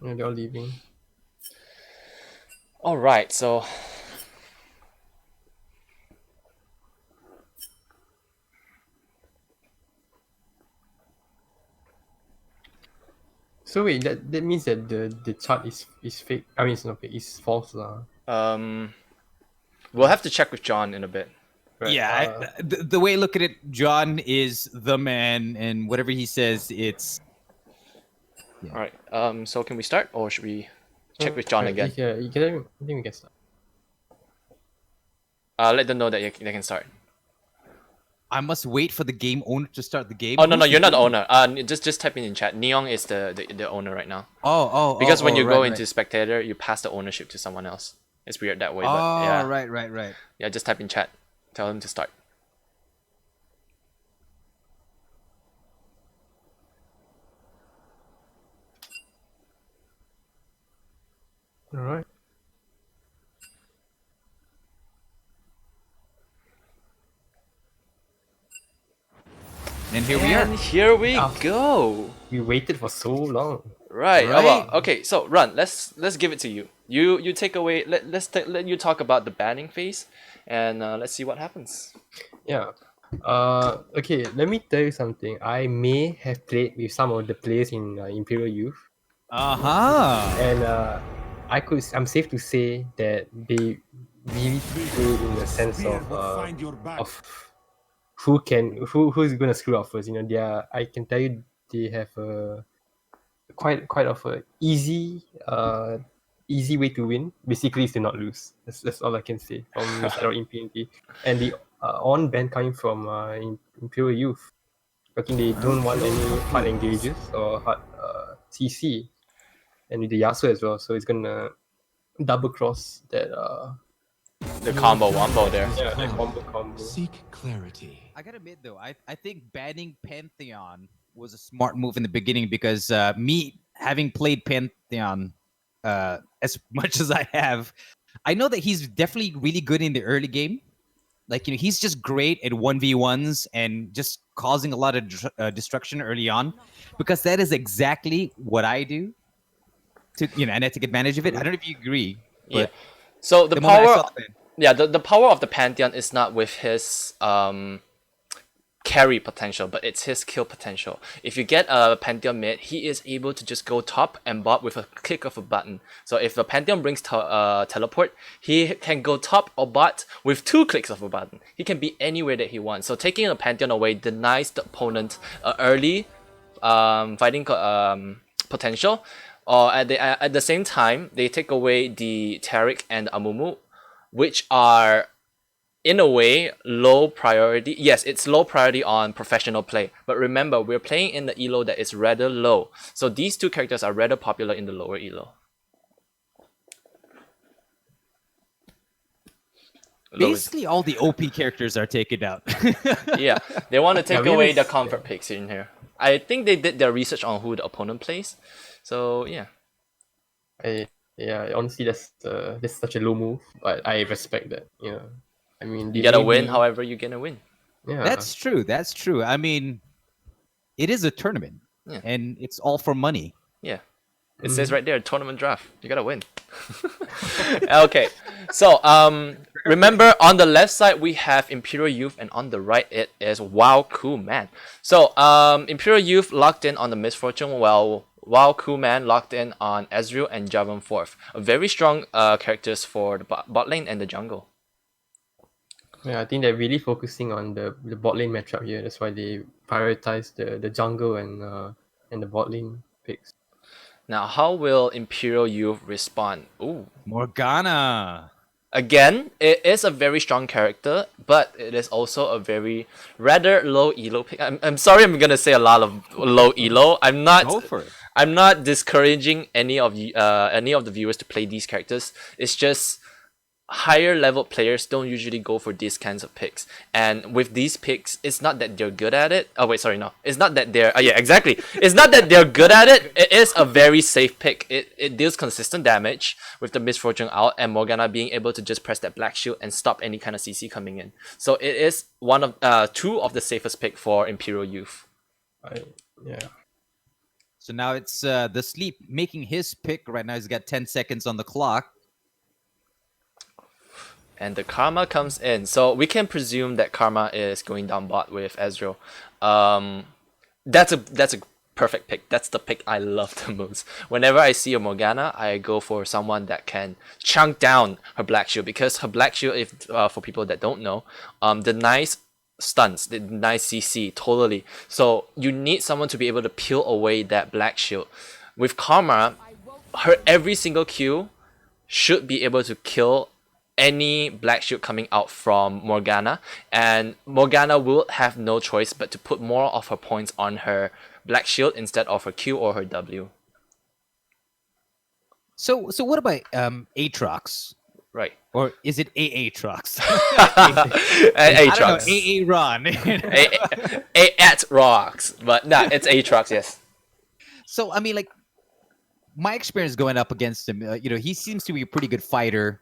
Yeah, they're all leaving. All right, so So wait, that means that the chart is fake. I mean, it's not fake. It's false, lah. um, we'll have to check with John in a bit. Right. Yeah, the way I look at it, John is the man, and whatever he says, it's yeah. All right. So can we start, or should we check with John again? Yeah, you can. I think we can start. Let them know that they can start. I must wait for the game owner to start the game. Oh no, Who's you're not the game? owner. Just type in chat. Neong is the owner right now. Because when you go into spectator, you pass the ownership to someone else. It's weird that way, but yeah. Right. Yeah, just type in chat. Tell him to start. All right. And here we are. And here we Ah. go. We waited for so long. Right. Right. Well, okay. So Run. Let's give it to you. You take away. Let you talk about the banning phase, and let's see what happens. Yeah. Okay, let me tell you something. I may have played with some of the players in Imperial Youth, and I'm safe to say that they really play in the sense of who's gonna screw up first. You know, I can tell you they have a quite of a easy way to win. Basically, is to not lose. That's all I can say from the side of Impunity. And the on ban coming from Imperial Youth. I think they don't want any hard engages or hard CC, and with the Yasuo as well. So it's gonna double cross that The combo wombo there. yeah, that combo. Seek clarity. I gotta admit though, I think banning Pantheon was a smart move in the beginning because me having played Pantheon as much as I have, I know that he's definitely really good in the early game. Like, you know, he's just great at 1v1s and just causing a lot of destruction early on, because that is exactly what I do to, you know, and I take advantage of it. I don't know if you agree, Yeah. but So the moment I power. saw the ban- Yeah, the power of the Pantheon is not with his carry potential, but it's his kill potential. If you get a Pantheon mid, he is able to just go top and bot with a click of a button. So if the Pantheon brings teleport, he can go top or bot with 2 clicks of a button. He can be anywhere that he wants. So taking a Pantheon away denies the opponent early fighting potential. Or at the same time, they take away the Taric and Amumu, which are in a way low priority. Yes, it's low priority on professional play, but remember, we're playing in the elo that is rather low, so these two characters are rather popular in the lower elo. basically all the OP characters are taken out. Yeah, they want to take we away haven't the comfort picks in here. I think they did their research on who the opponent plays, so yeah. Honestly, that's such a low move, but I respect that. You know, I mean, You gotta win however you're gonna win. Yeah, That's true. I mean, it is a tournament, Yeah. and it's all for money. Yeah. It says right there, tournament draft. You gotta win. Okay. So remember, on the left side we have Imperial Youth, and on the right it is Wow Cool Man. So Imperial Youth locked in on the Misfortune, while Wow Cool Man locked in on Ezreal and Javan Fourth. Very strong characters for the bot lane and the jungle. Yeah, I think they're really focusing on the bot lane matchup here. That's why they prioritize the jungle and the bot lane picks. Now, how will Imperial Youth respond? Ooh. Morgana. Again, it is a very strong character, but it is also a very rather low elo pick. I'm sorry, I'm gonna say a lot of low elo. Go for it. I'm not discouraging any of the viewers to play these characters. It's just higher level players don't usually go for these kinds of picks. And with these picks, it's not that they're good at it. Oh wait, sorry, no. It's not that they're yeah, exactly. It's not that they're good at it. It is a very safe pick. It deals consistent damage with the Misfortune out and Morgana being able to just press that black shield and stop any kind of CC coming in. So it is one of two of the safest pick for Imperial Youth. Yeah. So now it's the Sleep making his pick. Right now he's got 10 seconds on the clock. And the Karma comes in. So we can presume that Karma is going down bot with Ezreal. That's a perfect pick. That's the pick I love the most. Whenever I see a Morgana, I go for someone that can chunk down her Black Shield, because her Black Shield, if for people that don't know, denies stuns, it denies CC totally. So you need someone to be able to peel away that Black Shield. With Karma, her every single Q should be able to kill any Black Shield coming out from Morgana, and Morgana will have no choice but to put more of her points on her Black Shield instead of her Q or her W. So what about Aatrox? Right. Or is it Aatrox? Aatrox. AA Ron. At rocks, but nah, it's Aatrox, yes. So I mean, like, my experience going up against him, he seems to be a pretty good fighter.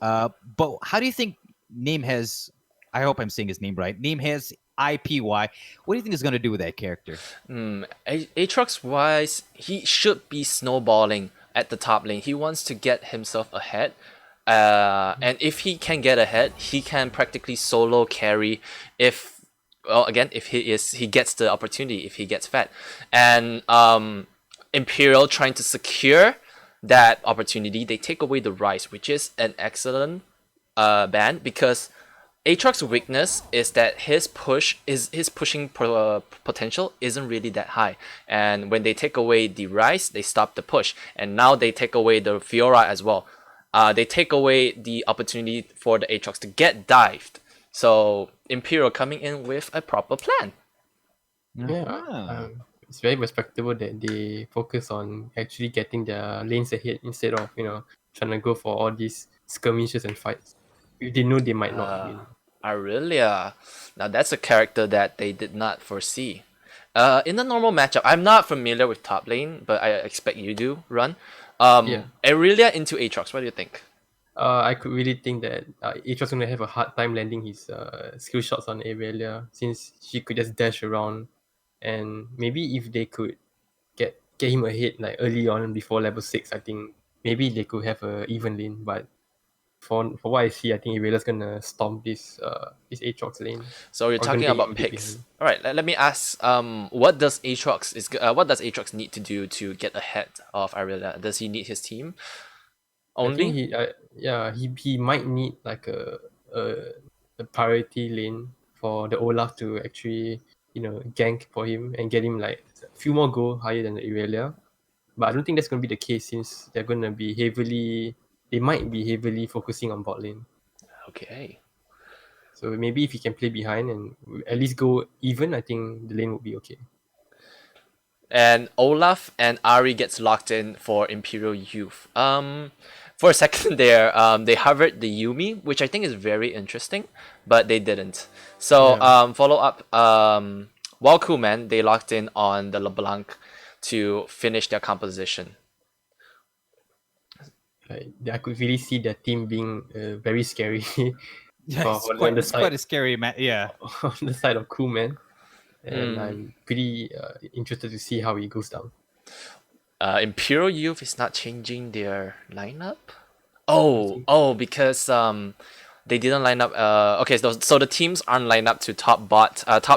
But how do you think Name has? I hope I'm saying his name right. Name has IPY. What do you think is going to do with that character? Aatrox wise, he should be snowballing at the top lane. He wants to get himself ahead. And if he can get ahead, he can practically solo carry if he gets the opportunity, if he gets fed. And Imperial trying to secure that opportunity, they take away the Rise, which is an excellent ban, because Aatrox's weakness is that his pushing potential isn't really that high, and when they take away the Rise, they stop the push, and now they take away the Fiora as well. They take away the opportunity for the Aatrox to get dived. So Imperial coming in with a proper plan. Yeah, it's very respectable that they focus on actually getting their lanes ahead instead of trying to go for all these skirmishes and fights. If they know they might not win. Aurelia. Now that's a character that they did not foresee. In the normal matchup, I'm not familiar with top lane, but I expect you do, Run. Aurelia into Aatrox, what do you think? I could really think that Aatrox gonna have a hard time landing his skill shots on Aurelia, since she could just dash around, and maybe if they could get him ahead like early on before level 6, I think maybe they could have a even lane. But for what I see, I think Aurelia's gonna stomp this Aatrox lane. So you're talking about picks. All right, let me ask. What does Aatrox need to do to get ahead of Aurelia? Does he need his team only? I think he might need like a priority lane for the Olaf to actually gank for him and get him like a few more gold higher than the Aurelia. But I don't think that's gonna be the case, since they're gonna be they might be heavily focusing on bot lane. Okay. So maybe if he can play behind and at least go even, I think the lane would be okay. And Olaf and Ari gets locked in for Imperial Youth. For a second there, they hovered the Yuumi, which I think is very interesting, but they didn't. So follow up, while Cool Man, they locked in on the LeBlanc to finish their composition. I could really see the team being very scary. Yeah, it's quite a scary match. Yeah, on the side of Cool Man, and I'm pretty interested to see how it goes down. Imperial Youth is not changing their lineup. Oh, because they didn't line up. Okay, so the teams aren't lined up to top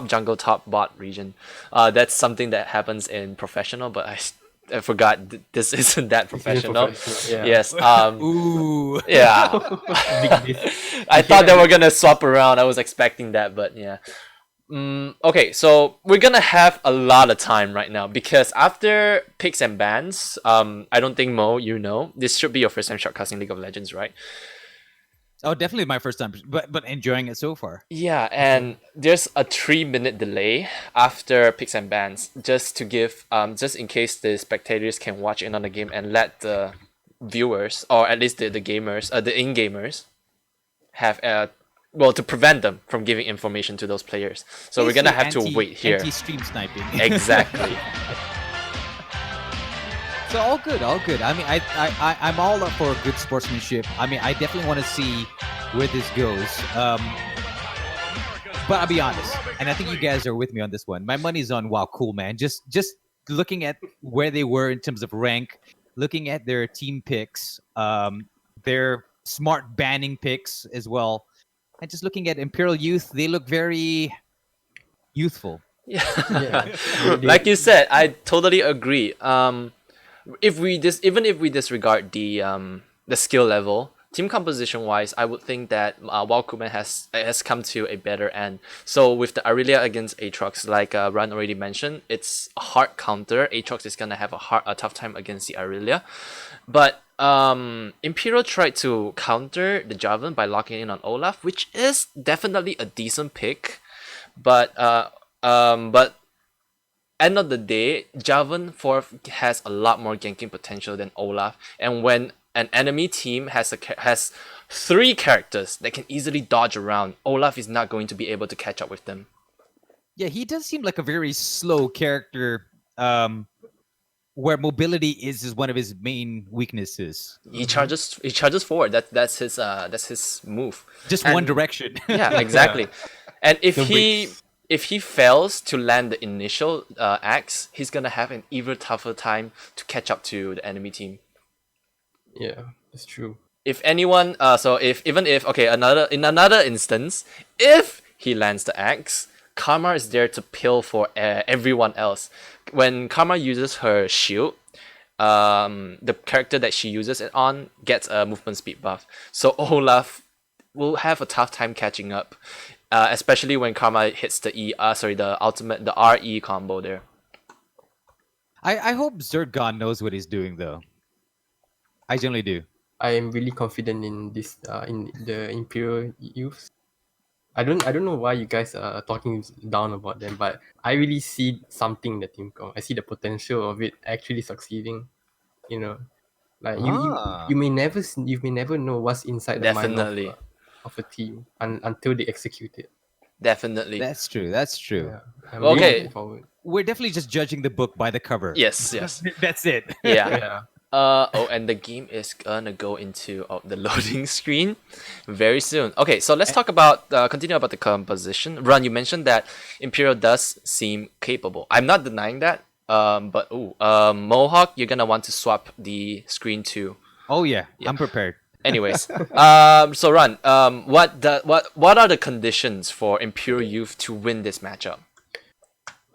jungle, top bot region. That's something that happens in professional, but I forgot this isn't that professional. Yeah. Yes. Ooh. Yeah. I thought they were gonna swap around. I was expecting that, but yeah. Okay, so we're gonna have a lot of time right now, because after picks and bans, I don't think Mo, this should be your first time shortcasting League of Legends, right? Oh, definitely my first time, but enjoying it so far. Yeah, and there's a 3-minute delay after picks and bans, just to give just in case the spectators can watch in on the game and let the viewers, or at least the gamers, the in-gamers, have to prevent them from giving information to those players. So we're gonna have to wait here. Anti-stream sniping. Exactly. So all good. I mean, I'm all up for good sportsmanship. I mean, I definitely want to see where this goes. But I'll be honest, and I think you guys are with me on this one. My money's on Cool Man. Just looking at where they were in terms of rank, looking at their team picks, their smart banning picks as well, and just looking at Imperial Youth, they look very youthful. Yeah. Yeah. Like you said, I totally agree. If we even if we disregard the skill level, team composition wise, I would think that Wildcookman has come to a better end. So with the Aurelia against Aatrox, like Ran already mentioned, it's a hard counter. Aatrox is gonna have a tough time against the Aurelia, but Imperial tried to counter the Javelin by locking in on Olaf, which is definitely a decent pick, but end of the day, Javelin 4 has a lot more ganking potential than Olaf, and when an enemy team has three characters that can easily dodge around, Olaf is not going to be able to catch up with them. Yeah, he does seem like a very slow character, where mobility is one of his main weaknesses. He charges forward. That's his move. Just And- one direction. Yeah, exactly. And if No he breaks. if he fails to land the initial axe, he's gonna have an even tougher time to catch up to the enemy team. Yeah, that's true. If anyone, in another instance, if he lands the axe, Karma is there to pill for everyone else. When Karma uses her shield, the character that she uses it on gets a movement speed buff. So Olaf will have a tough time catching up, especially when Karma hits the the RE combo there. I hope Zergon knows what he's doing, though. I generally do. I am really confident in this in the Imperial youths. I don't know why you guys are talking down about them, but I really see something in the team comp. I see the potential of it actually succeeding. You know, like Ah. you may never know what's inside the Definitely. mind of a team until they execute it. Definitely. That's true. That's true. Yeah, I'm Okay. really looking forward. We're definitely just judging the book by the cover. Yes, yes. That's it. Yeah. Yeah. And the game is gonna go into the loading screen very soon. Okay, so let's talk about continue about the composition. Ron, you mentioned that Imperial does seem capable. I'm not denying that. But TheMoeHawk, you're gonna want to swap the screen too. Oh yeah, I'm prepared. Anyways, so Ron, what are the conditions for Imperial Youth to win this matchup?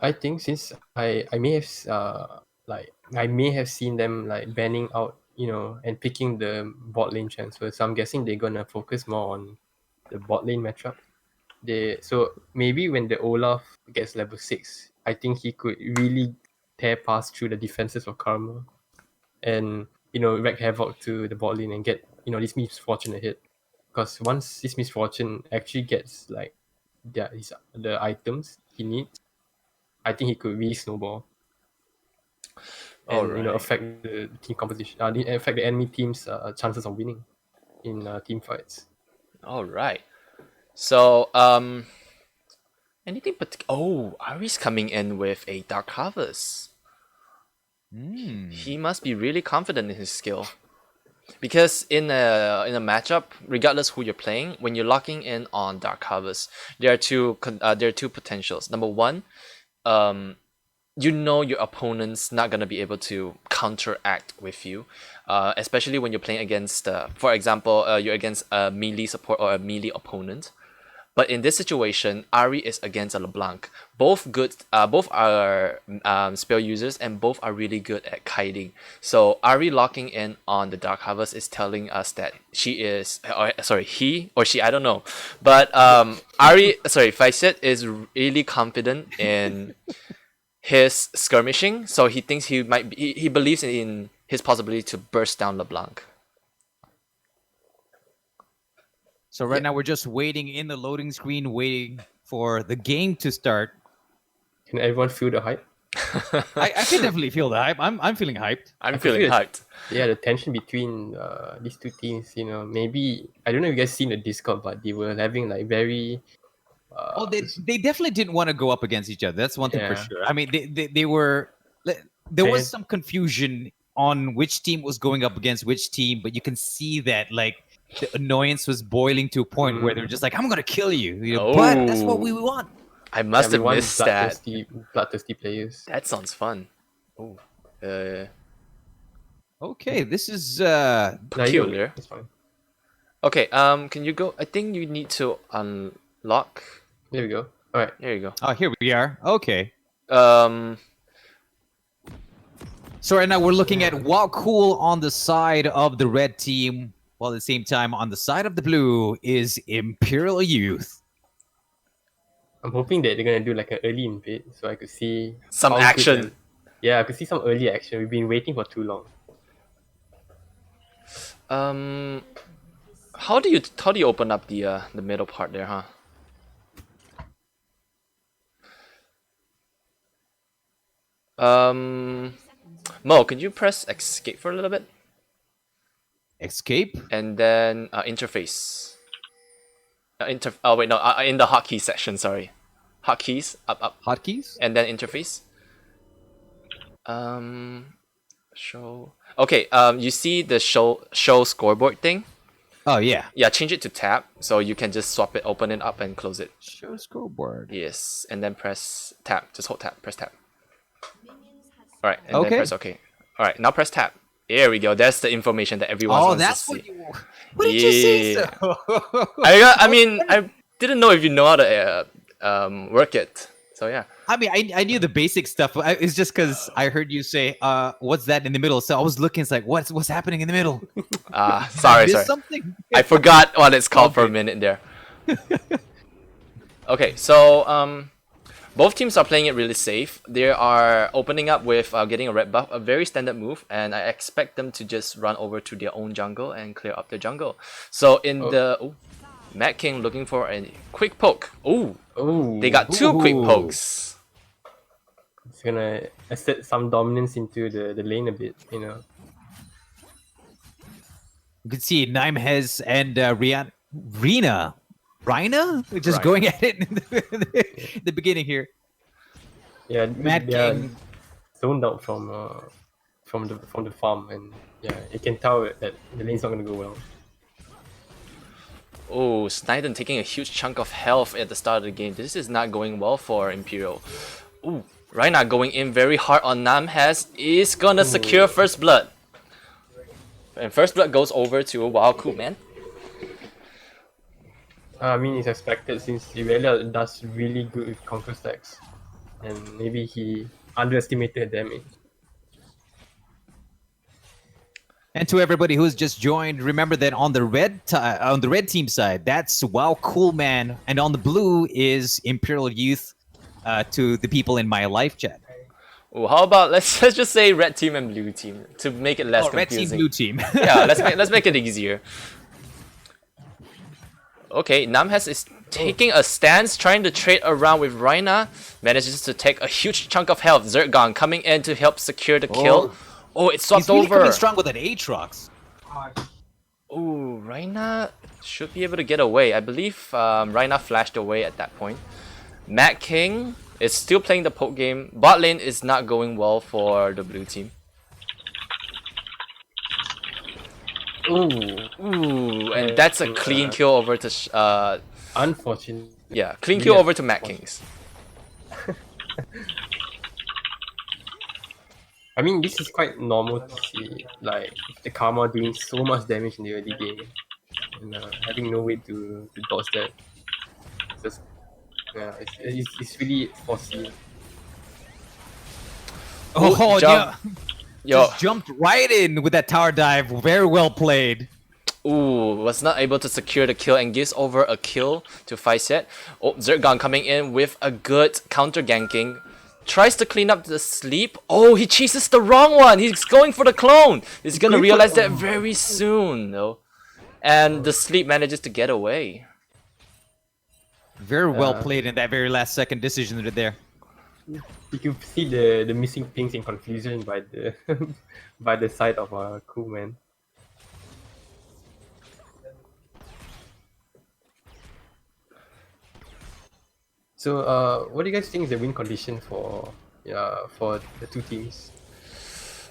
I think since I may have I may have seen them like banning out, and picking the bot lane transfer. So I'm guessing they're gonna focus more on the bot lane matchup. So maybe when the Olaf gets level 6, I think he could really tear past through the defenses of Karma and wreak havoc to the bot lane and get this Miss Fortune ahead. Because once this Miss Fortune actually gets like the items he needs, I think he could really snowball and Alright. affect the team composition, affect the enemy team's chances of winning in team fights. All right. So anything but Ari's coming in with a Dark Harvest. He must be really confident in his skill. Because in a matchup, regardless who you're playing, when you're locking in on Dark Harvest, there are two potentials. Number one, your opponent's not gonna be able to counteract with you, especially when you're playing against, for example, you're against a melee support or a melee opponent. But in this situation, Ari is against a LeBlanc. Both are spell users, and both are really good at kiting. So Ari locking in on the Dark Harvest is telling us that he or she, I don't know. But Faiset is really confident in his skirmishing, so he thinks he believes in his possibility to burst down LeBlanc. So right now we're just waiting in the loading screen, waiting for the game to start. Can everyone feel the hype? I can definitely feel the hype. I'm feeling hyped. I'm I feeling feel hyped. Yeah, the tension between these two teams, maybe I don't know if you guys seen the Discord, but they were having like very They definitely didn't want to go up against each other. That's one thing for Yeah. sure. I mean, they were. There was And- some confusion on which team was going up against which team, but you can see that like the annoyance was boiling to a point where they're just like, "I'm gonna kill you," but that's what we want. I must have everyone missed that. bloodthirsty players. That sounds fun. Oh. Uh, Okay, this is Nah, you go. peculiar. It's fine. Okay, can you go? I think you need to unlock. There we go. All right. There you go. oh, here we are. Okay. Um, So right now we're looking at Wow Cool on the side of the red team, while at the same time on the side of the blue is Imperial Youth. I'm hoping that they're gonna do like an early invade, so I could see Some how good action. they're- Yeah, I could see some early action. We've been waiting for too long. How do you open up the middle part there, huh? Mo, can you press escape for a little bit Escape. and then interface? Oh wait, no, in the hotkey section. Sorry, hotkeys up, Hotkeys. and then interface. Show. Okay. You see the show scoreboard thing? Oh yeah. Yeah, change it to tab so you can just swap it, open it up, and close it. Show scoreboard. Yes, and then press tab. Just hold tab. Press tab. All right, and then Okay. press OK. All right, now press tab. There we go. That's the information that everyone Oh, wants that's to see. what you. What did you say? Yeah. So? I mean, I didn't know if you know how to work it. So yeah. I mean, I knew the basic stuff. It's just because I heard you say, "What's that in the middle?" So I was looking. It's like, what's happening in the middle? Sorry, Missed sorry. something. I forgot what it's called for a Okay. minute there. Okay, so both teams are playing it really safe. They are opening up with getting a red buff, a very standard move, and I expect them to just run over to their own jungle and clear up their jungle. So in Mad King looking for a quick poke. Oh, Oh, they got two quick Ooh. pokes. It's gonna assert some dominance into the lane a bit, you know. You can see Nimehez and Rina, just Right. going at it in the beginning here. Yeah, Mad they're King. zoned out from the farm, and yeah, you can tell that the lane's not gonna go well. Oh, Sniden taking a huge chunk of health at the start of the game. This is not going well for Imperial. Ooh, Reinhardt going in very hard on Namhaz is gonna secure first blood. And first blood goes over to Wow Cool Man. I mean, it's expected since Imperial does really good with counter stacks, and maybe he underestimated damage. And to everybody who's just joined, remember that on the red team side, that's Wow Cool Man, and on the blue is Imperial Youth. To the people in my live chat. Oh, how about let's just say red team and blue team to make it less Red confusing. team, blue team. Yeah, let's make it easier. Okay, Namhaz is taking a stance, trying to trade around with Rhina. Manages to take a huge chunk of health. Zergon coming in to help secure the kill. Oh, it swapped He's really over. coming strong with an Aatrox. Oh, Rhina should be able to get away. I believe Rhina flashed away at that point. Mad King is still playing the poke game. Bot lane is not going well for the blue team. Ooh, and that's a clean kill over to Unfortunately, yeah, clean kill over to Mad Kings. I mean, this is quite normal to see, like the Karma doing so much damage in the early game and having no way to dodge that. Just yeah, it's really foreseen. Oh, jump. yeah. Yo, Just jumped right in with that tower dive. Very well played. ooh, was not able to secure the kill and gives over a kill to Faiset. Oh, Zergon coming in with a good counter ganking. Tries to clean up the sleep. Oh, he chases the wrong one. He's going for the clone. He's gonna realize that very soon, though. And the sleep manages to get away. Very well played in that very last second decision right there. You can see the missing things in confusion by the by the side of Cool Man. So, what do you guys think is the win condition for the two teams?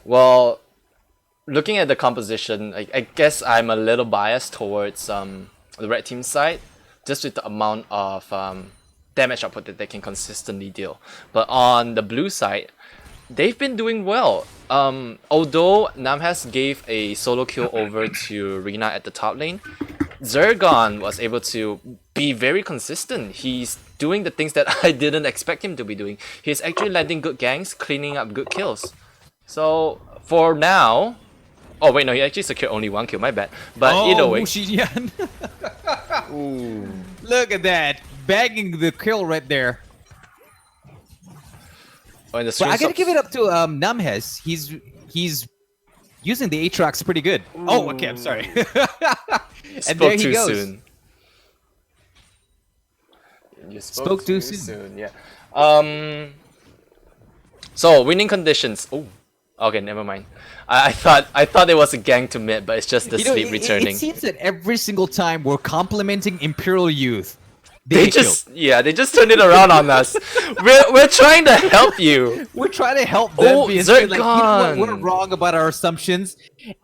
Well, looking at the composition, I guess I'm a little biased towards the red team side, just with the amount of damage output that they can consistently deal. But on the blue side, they've been doing well. Although Namhas gave a solo kill over to Rina at the top lane, Zergon was able to be very consistent. He's doing the things that I didn't expect him to be doing. He's actually landing good ganks, cleaning up good kills. So for now, oh wait, no, he actually secured only 1 kill. My bad. But either way, Wuxian. ooh. Look at that, bagging the kill right there. Oh, and the But I stream gotta give it up to Namhes. He's using the Aatrox pretty good. Oh, okay, I'm sorry. And Spoke there he too goes. soon. You Spoke too soon. Yeah. So winning conditions. Oh, okay, never mind. I thought it was a gang to mid, but it's just the You know, sleep returning. It seems that every single time we're complimenting Imperial Youth, They get just turned it around on us. We're trying to help you. We're trying to help them Oh, be like, you know what, Zergon. we're wrong about our assumptions.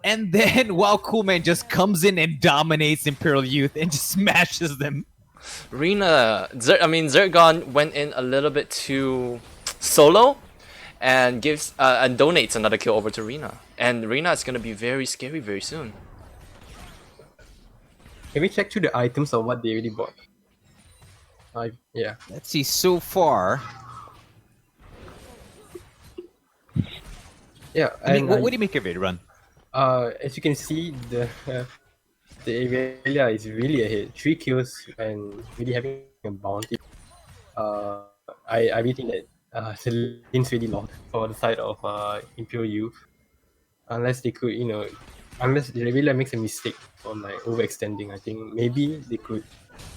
And then Wow Coolman just comes in and dominates Imperial Youth and just smashes them. Zergon went in a little bit too solo and gives and donates another kill over to Rina. And Rina is gonna be very scary very soon. Can we check through the items of what they really bought? Yeah. Let's see, so far. Yeah. I mean, And what do you make of it, Run? as you can see, the Aurelia is really ahead. 3 kills and really having a bounty. I really think that the lane's really lost for the side of Imperial Youth. Unless they could, unless the Aurelia makes a mistake on like overextending, I think maybe they could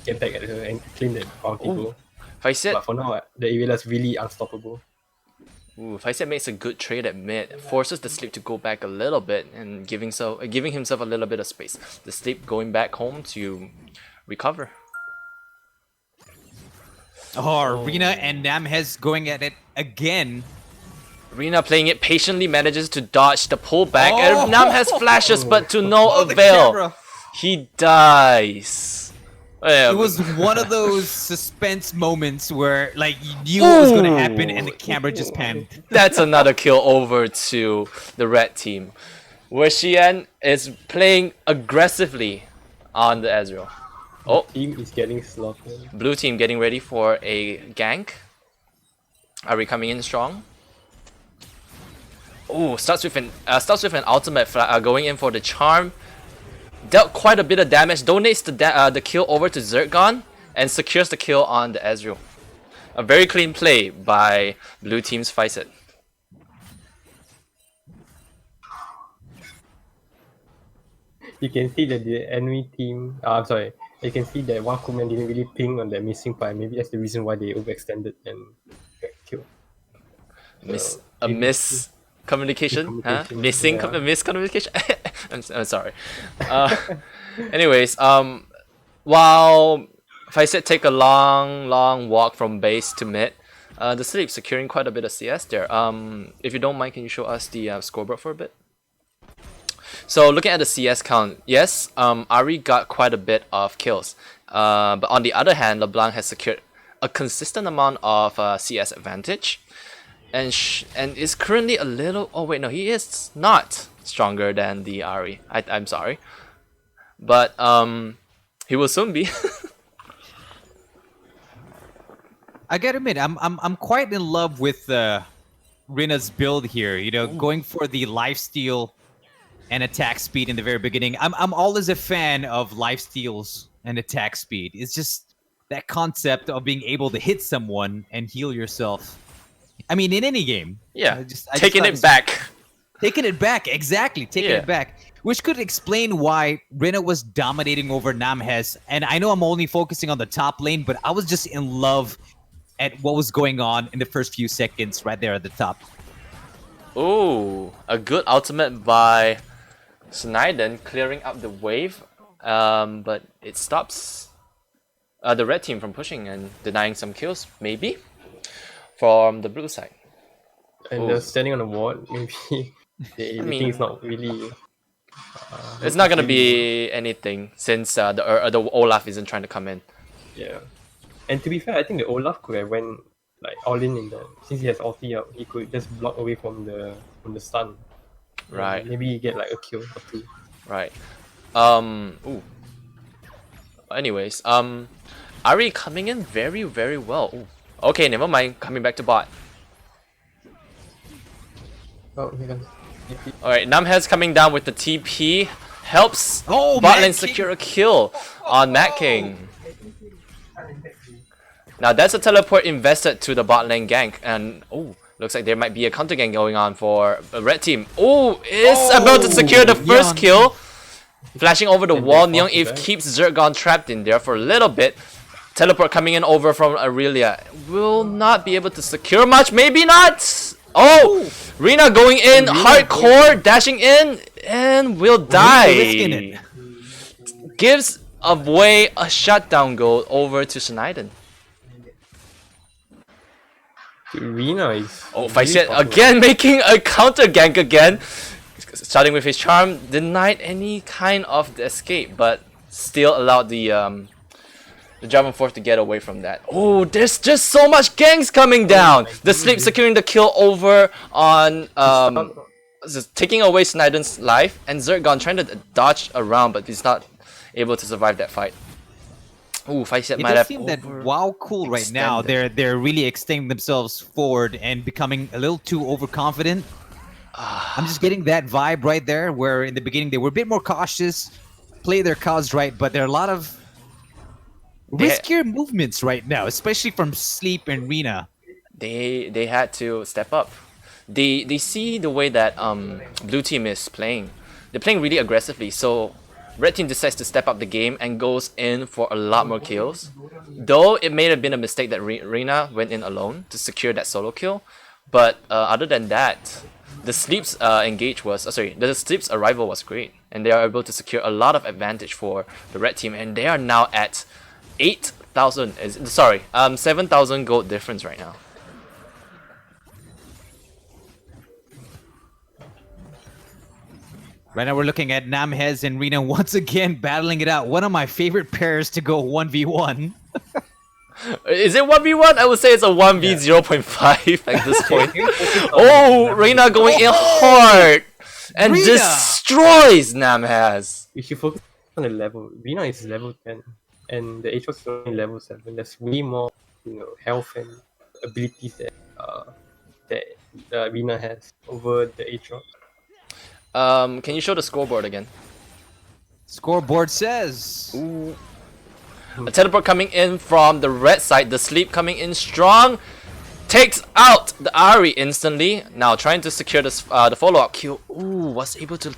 get back at her and claim that bounty goal. Faiset, But for now, the Aurelia is really unstoppable. Faiset makes a good trade at mid, forces the sleep to go back a little bit and giving himself a little bit of space. The sleep going back home to recover. Oh, Rina and Namhes going at it again. Rina playing it patiently manages to dodge the pullback Oh! and Namhes flashes but to no Oh, the avail. camera. He dies. It was one of those suspense moments where, like, you knew what was going to happen and the camera just panned. That's another kill over to the red team, where Xian is playing aggressively on the Ezreal. Oh, Team is getting slaughtered. blue team getting ready for a gank. Are we coming in strong? Oh, starts with an ultimate going in for the charm. Dealt quite a bit of damage. Donates the kill over to Zergon and secures the kill on the Ezreal. A very clean play by blue team's Faiset. You can see that the enemy team. I'm sorry. You can see that one command didn't really ping on that missing part. Maybe that's the reason why they overextended and got killed. Miscommunication, huh? Miscommunication, yeah. Miscommunication. I'm sorry. Anyways, while Faiset take a long walk from base to mid, the sleep securing quite a bit of CS there. If you don't mind, can you show us the scoreboard for a bit? So looking at the CS count, yes, Ari got quite a bit of kills. But on the other hand, LeBlanc has secured a consistent amount of CS advantage. And is currently a little... Oh wait, no, he is not stronger than the Ari. I'm sorry. But he will soon be. I gotta admit, I'm quite in love with Rina's build here. You know, going for the lifesteal and attack speed in the very beginning. I'm always a fan of lifesteals and attack speed. It's just that concept of being able to hit someone and heal yourself. I mean, in any game. Yeah, I just taking thought it back. Taking it back, exactly. Taking it back. Which could explain why Rina was dominating over Namhes. And I know I'm only focusing on the top lane, but I was just in love at what was going on in the first few seconds right there at the top. Ooh, a good ultimate by Sniden clearing up the wave. But it stops the red team from pushing and denying some kills, maybe, from the blue side. And they're standing on the wall. Maybe they think it's not really. It's not gonna be anything since the Olaf isn't trying to come in. Yeah. And to be fair, I think the Olaf could have went like all in the, since he has ulti out, he could just block away from the stun. Right. And maybe get like a kill or two. Right. Ooh. Anyways, Ari coming in very, very well. Ooh. Okay, never mind. Coming back to bot. Oh, here comes. Alright, Namhez coming down with the TP. Helps Oh, bot lane Mad King. secure a kill on Mad King. Now that's a teleport invested to the bot lane gank. And, oh, looks like there might be a counter gank going on for the red team. Oh, is about to secure the first Neon. kill. Flashing over the And wall. they Neon force Eve it back. keeps Zergon trapped in there for a little bit. Teleport coming in over from Aurelia. Will not be able to secure much. Maybe not. Oh, Rina going in. Rina Hardcore. Dashing in. And will risking die. it. Gives away a shutdown goal over to Sneijden. Rina is. Oh, really Faisal popular. again making a counter gank again. Starting with his charm, denied any kind of escape, but still allowed the Javan Force to get away from that. Oh, there's just so much ganks coming down. The sleep securing the kill over on just taking away Sneijden's life, and Zergon trying to dodge around, but he's not able to survive that fight. Ooh, Faisal It might does have seem that WoW Cool right now, extended. they're really extending themselves forward and becoming a little too overconfident. I'm just getting that vibe right there, where in the beginning they were a bit more cautious, play their cards right, but there are a lot of riskier movements right now, especially from Sleep and Rina. They had to step up. They see the way that blue team is playing. They're playing really aggressively, so red team decides to step up the game and goes in for a lot more kills. Though it may have been a mistake that Rina went in alone to secure that solo kill, but other than that, the Sleep's the Sleep's arrival was great, and they are able to secure a lot of advantage for the red team, and they are now at 7,000 gold difference right now. Right now we're looking at Namhez and Rina once again battling it out. One of my favorite pairs to go 1v1. Is it 1v1? I would say it's a 1v0.5 at this point. Oh, Reina going in hard and Rina! destroys Namhez. You should focus on the level. Rina is level 10, and the Aatrox is only level 7. There's way more, health and abilities that Rina has over the Aatrox. Can you show the scoreboard again? Scoreboard says. A teleport coming in from the red side. The Sleep coming in strong. Takes out the Ari instantly. Now trying to secure the follow-up kill. Ooh, was able to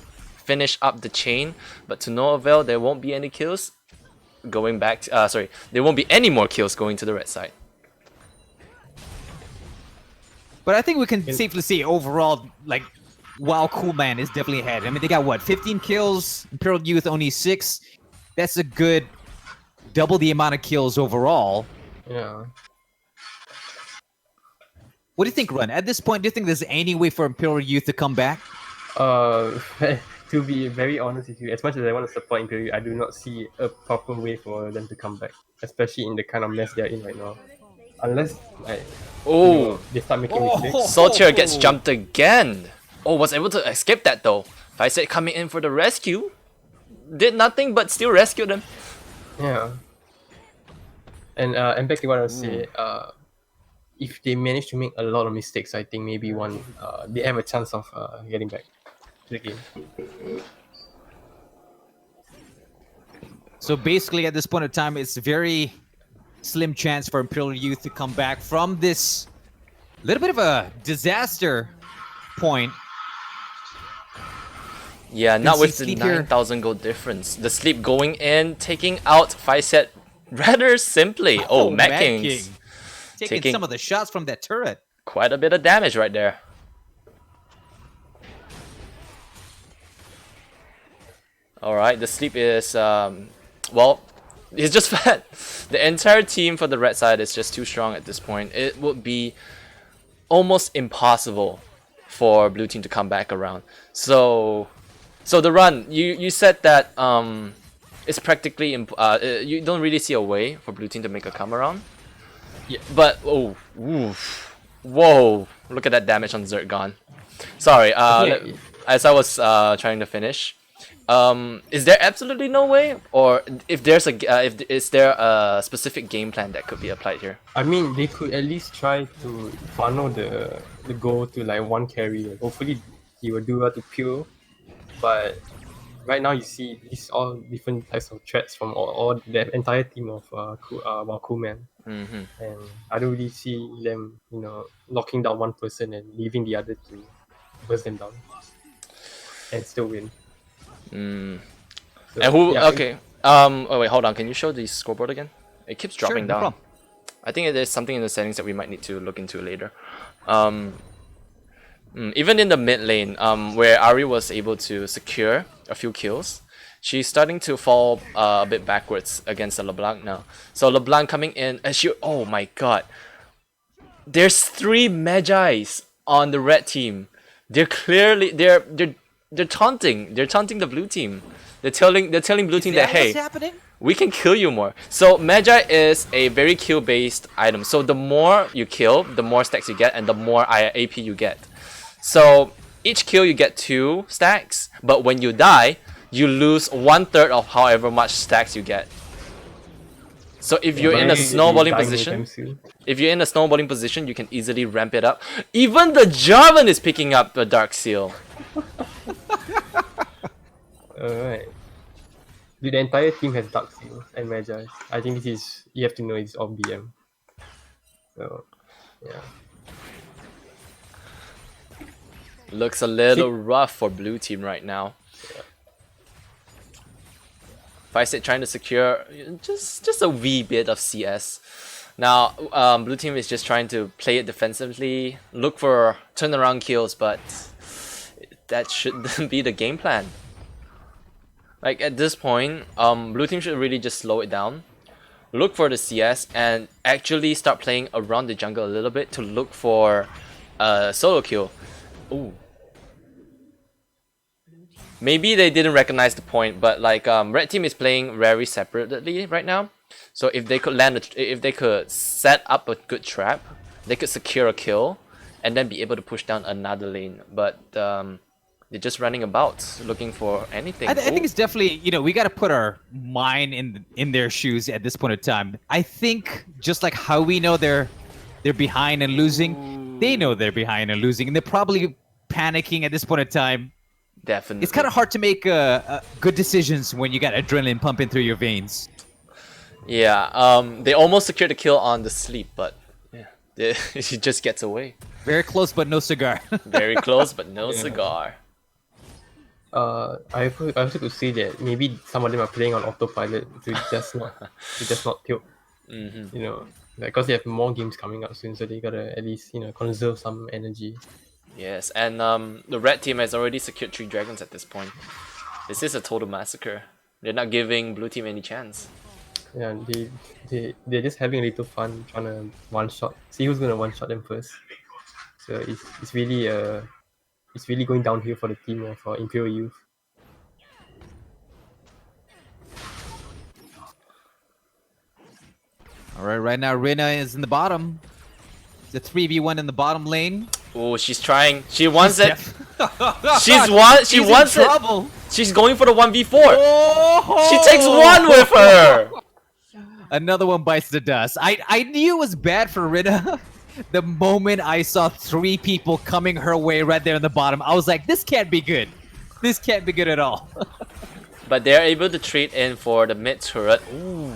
finish up the chain. But to no avail, there won't be any kills. Going back, there won't be any more kills going to the red side. But I think we can safely say overall, like, WoW Cool Man is definitely ahead. I mean, they got what, 15 kills? Imperial Youth only 6. That's a good double the amount of kills overall. Yeah. What do you think, Run? At this point, do you think there's any way for Imperial Youth to come back? To be very honest with you, as much as I want to support Imperial, I do not see a proper way for them to come back, especially in the kind of mess they're in right now. Unless, they start making mistakes. Saltier gets jumped again. Oh, was able to escape that though. Faisal coming in for the rescue. Did nothing but still rescued him. Yeah. And back to what I was saying, if they manage to make a lot of mistakes, I think maybe they have a chance of getting back to the game. So basically, at this point of time, it's a very slim chance for Imperial Youth to come back from this little bit of a disaster point. Yeah, not see with the Sleep here. 9,000 gold difference. The Sleep going in, taking out Faisal rather simply. Oh, Mad Kings. Taking some of the shots from that turret. Quite a bit of damage right there. Alright, the Sleep is, he's just fat. The entire team for the red side is just too strong at this point. It would be almost impossible for blue team to come back around. So the run, you said that it's practically you don't really see a way for blue team to make a come around. Yeah. But oh, oof. Whoa! Look at that damage on Zergon. Sorry. Okay. As I was trying to finish, is there absolutely no way, or if there's a is there a specific game plan that could be applied here? I mean, they could at least try to funnel the goal to like one carry. Hopefully, he will do well to pure. But right now, you see these all different types of threats from all the entire team of Coolman. Mm-hmm. And I don't really see them, locking down one person and leaving the other to burst them down and still win. So, And who? yeah, Okay. Oh wait, hold on. Can you show the scoreboard again? It keeps dropping no down. problem. I think there's something in the settings that we might need to look into later. Even in the mid lane, where Ari was able to secure a few kills, she's starting to fall a bit backwards against the LeBlanc now. So LeBlanc coming in, and oh my god, there's 3 Magi's on the red team. They're clearly they're taunting the blue team. They're telling blue team that hey, what's happening? we can kill you more. So Magi is a very kill based item. So the more you kill, the more stacks you get and the more AP you get. So each kill you get 2 stacks, but when you die, you lose 1/3 of however much stacks you get. So if you're in a snowballing position, you can easily ramp it up. Even the Jarvan is picking up the Dark Seal. alright. Dude, the entire team has Dark Seal and Magi. I think you have to know it's all BM. So, yeah. Looks a little rough for blue team right now. Feistet trying to secure just a wee bit of CS. Now, blue team is just trying to play it defensively, look for turnaround kills, but that shouldn't be the game plan. Like at this point, blue team should really just slow it down, look for the CS, and actually start playing around the jungle a little bit to look for a solo kill. Ooh. Maybe they didn't recognize the point, but like red team is playing very separately right now. So if they could if they could set up a good trap, they could secure a kill, and then be able to push down another lane. But they're just running about looking for anything. I think it's definitely, we got to put our mind in their shoes at this point in time. I think just like how we know they're behind and losing, they know they're behind and losing, and they're probably panicking at this point in time. Definitely. It's kind of hard to make good decisions when you got adrenaline pumping through your veins. Yeah, they almost secured a kill on the sleep, but yeah, he just gets away. Very close, but no cigar. Very close, but no cigar. I also could say that maybe some of them are playing on autopilot to just not tilt. Because they have more games coming up soon, so they gotta at least conserve some energy. Yes, and the red team has already secured 3 dragons at this point. This is a total massacre. They're not giving blue team any chance. Yeah, they're just having a little fun trying to one shot. See who's gonna one shot them first. So it's really going downhill for the team of Imperial Youth. All right now Rina is in the bottom. The 3v1 in the bottom lane. Oh, she's trying. She wants it. She wants it. She's going for the 1v4. Oh! She takes 1 with her. Another one bites the dust. I knew it was bad for Rina. The moment I saw 3 people coming her way right there in the bottom, I was like, this can't be good. This can't be good at all. But they're able to trade in for the mid turret. Ooh.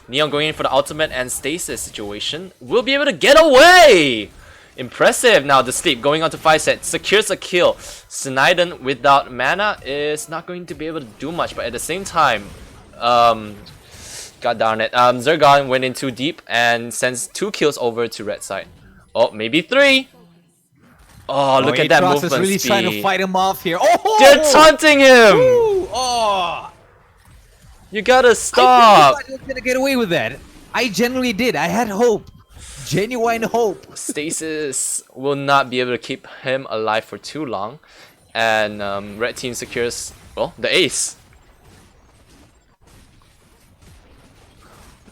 Neon going in for the ultimate and stasis situation. Will be able to get away. Impressive. Now the sleep going on to 5 set secures a kill. Sneijden without mana is not going to be able to do much, but at the same time, god darn it, Zergon went in too deep and sends 2 kills over to red side. Oh, maybe 3. Oh, look at that movement is really speed. trying to fight him off here. Oh, they're taunting him. Ooh, oh. You gotta stop. I thought he was gonna get away with that. I genuinely did. I had hope. Genuine hope. Stasis will not be able to keep him alive for too long. And red team secures, well, the ace.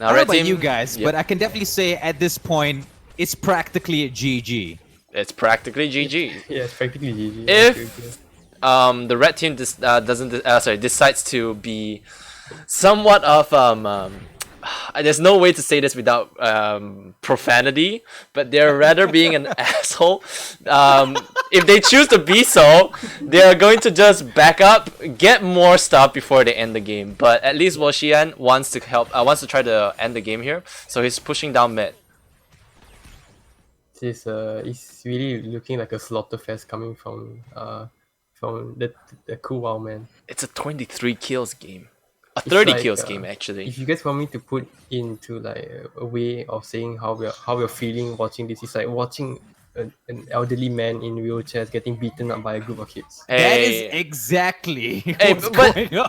Now, I don't know red about team, you guys, yep, but I can definitely say at this point, it's practically a GG. it's practically GG. Yeah, it's practically GG. If the red team decides to be somewhat of there's no way to say this without profanity, but they're rather being an asshole. If they choose to be so, they're going to just back up, get more stuff before they end the game. But at least Xian wants to help, wants to try to end the game here, so he's pushing down mid. It's really looking like a slaughter fest coming from the cool wow man. It's a 23 kills game, a It's 30 like, kills game actually. If you guys want me to put into like a way of saying how we're feeling watching this, it's like watching an elderly man in wheelchairs getting beaten up by a group of kids. That is exactly what's but going on.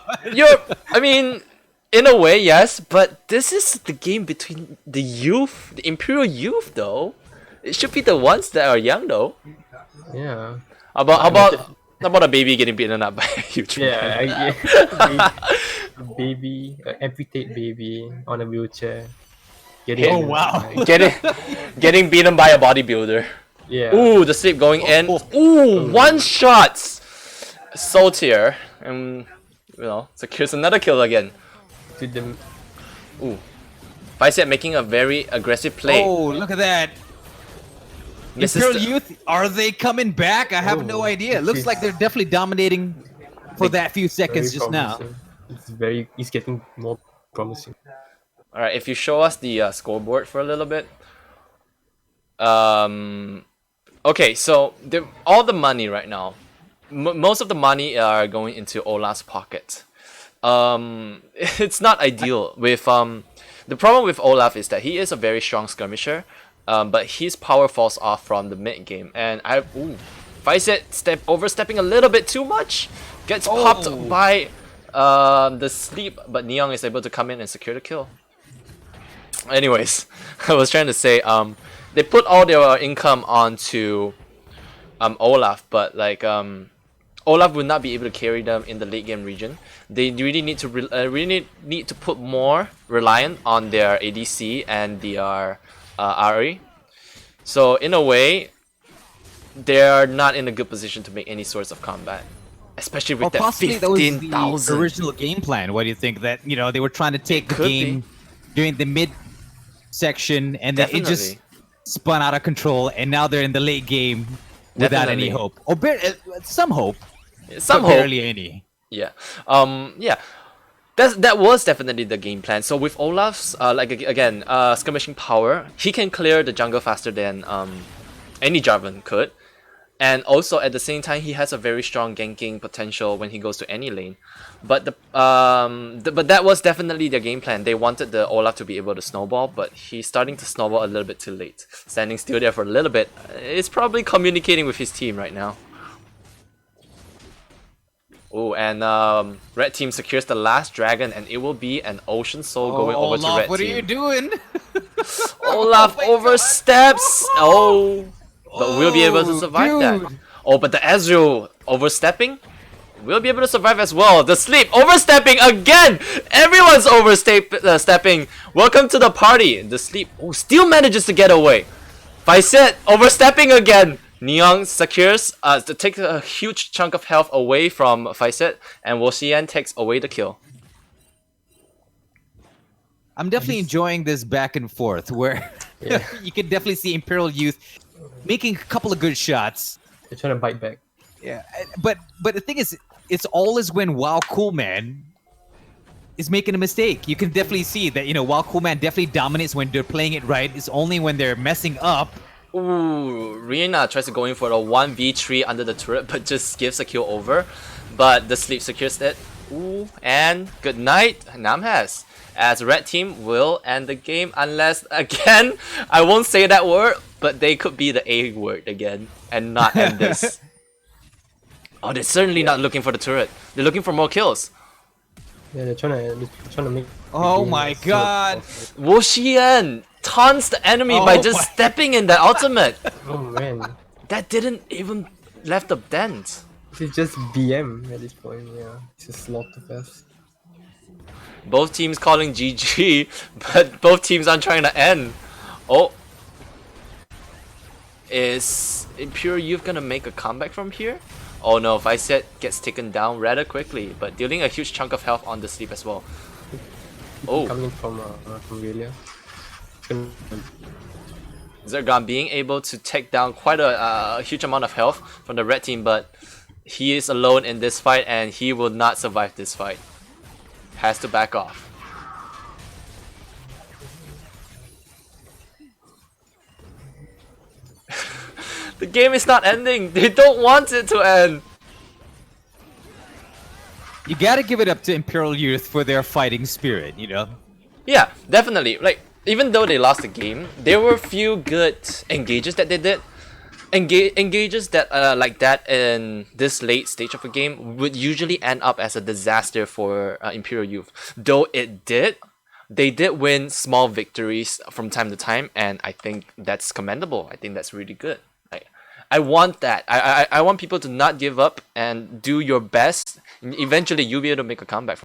I mean, in a way, yes, but this is the game between the youth, the Imperial youth, though. It should be the ones that are young, though. Yeah. How about a baby getting beaten up by a huge man? Yeah, a baby, an amputated baby on a wheelchair. Oh wow! Getting beaten by a bodybuilder. Yeah. Ooh, the sleep going in. Ooh, one shots. Saltier, and secures another kill again. To the Ooh, Bicep making a very aggressive play. Oh, look at that! Misses Imperial the- Youth, are they coming back? I have no idea. It looks like they're definitely dominating for that few seconds very just now. promising. It's getting more promising. All right, if you show us the scoreboard for a little bit. Okay, so all the money right now, most of the money are going into Olaf's pocket. It's not ideal with the problem with Olaf is that he is a very strong skirmisher, but his power falls off from the mid game, and Vicet overstepping a little bit too much, gets popped by the sleep, but Neong is able to come in and secure the kill. Anyways, I was trying to say they put all their income onto Olaf, but like Olaf would not be able to carry them in the late game region. They really need to need to put more reliant on their ADC and their RE. So in a way, they are not in a good position to make any sorts of combat, especially with that possibly that was 15,000. the original game plan. What do you think? That they were trying to take the could game during the mid section, and then it just spun out of control, and now they're in the late game without any hope, or some hope, Some but hope. barely any. Yeah. Yeah. That was definitely the game plan. So with Olaf's skirmishing power, he can clear the jungle faster than any Jarvan could. And also at the same time, he has a very strong ganking potential when he goes to any lane. But but that was definitely their game plan. They wanted the Olaf to be able to snowball, but he's starting to snowball a little bit too late. Standing still there for a little bit. It's probably communicating with his team right now. Oh, and red team secures the last dragon, and it will be an Ocean Soul going over to red what team. are you doing? Olaf oversteps. But we'll be able to survive that. Oh, but the Ezreal overstepping. We'll be able to survive as well. The sleep overstepping again. Everyone's overstepping. Welcome to the party. The sleep still manages to get away. Vicet overstepping again. Neong secures to take a huge chunk of health away from Vicet, and Woshian takes away the kill. I'm definitely enjoying this back and forth where you can definitely see Imperial Youth making a couple of good shots. They're trying to bite back. Yeah, but the thing is, it's always when Wow Coolman is making a mistake. You can definitely see that Wow Coolman definitely dominates when they're playing it right. It's only when they're messing up. Ooh, Rihanna tries to go in for a 1v3 under the turret, but just gives a kill over. But the sleep secures it. Ooh, and good night, Namhas. As red team will end the game unless, again, I won't say that word, but they could be the A word again and not end this. Oh, they're certainly not looking for the turret. They're looking for more kills. Yeah, they're trying to make. Oh my god! Woshian taunts the enemy by just stepping in that ultimate. Oh man, that didn't even left a dent. This is just BM at this point. Yeah, it's a slaughter fest. Both teams calling GG, but both teams aren't trying to end. Oh. Is Imperial Youth gonna make a comeback from here? Oh no, Viset gets taken down rather quickly, but dealing a huge chunk of health on the sleep as well. Oh. Coming from Aurelia. Zergan being able to take down quite a huge amount of health from the red team, but he is alone in this fight and he will not survive this fight. Has to back off. The game is not ending. They don't want it to end. You gotta give it up to Imperial Youth for their fighting spirit, you know? Yeah, definitely. Like, even though they lost the game, there were a few good engages that they did. Engages that like that in this late stage of a game would usually end up as a disaster for Imperial Youth. Though they did win small victories from time to time, and I think that's commendable. I think that's really good. I want that. I want people to not give up and do your best. Eventually, you'll be able to make a comeback.